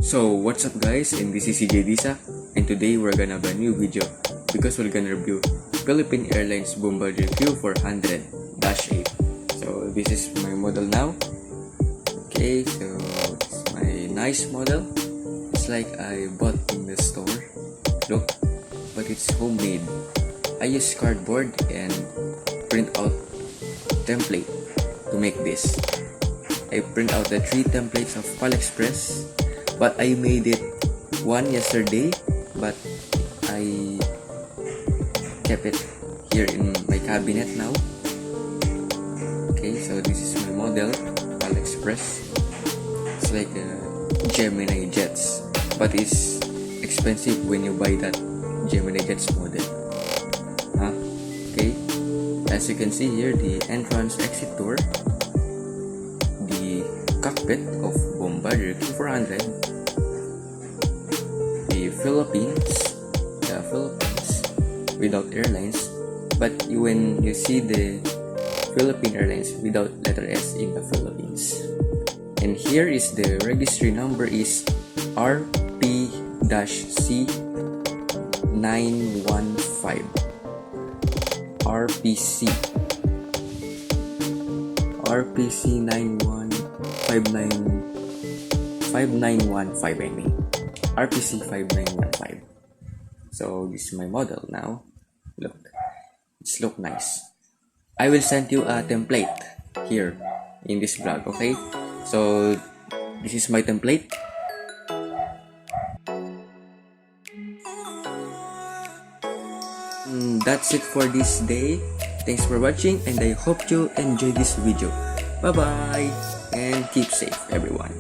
So what's up guys, and this is CJ Disa, and today we're gonna have a new video because we're gonna review Philippine Airlines Bombardier Q400-8. So this is my model now. Okay, so it's my nice model. It's like I bought in the store. Look, but it's homemade. I use cardboard and print out template to make this. I print out the 3 templates of AliExpress, but I made it one yesterday, but I kept it here in my cabinet now. Okay, so this is my model, AliExpress. It's like a Gemini Jets, but it's expensive when you buy that Gemini Jets model. Okay, as you can see here, the entrance exit door, the cockpit of Bombardier Q400, the Philippines without airlines, but when you see the Philippine Airlines without letter S in the Philippines. And here is the registry number is RP-C915. RPC5915, RPC5915. So this is my model now. Look, it's look nice. I will send you a template here in this vlog, okay? So this is my template. That's it for this day. Thanks for watching, and I hope you enjoy this video. Bye bye, and keep safe everyone.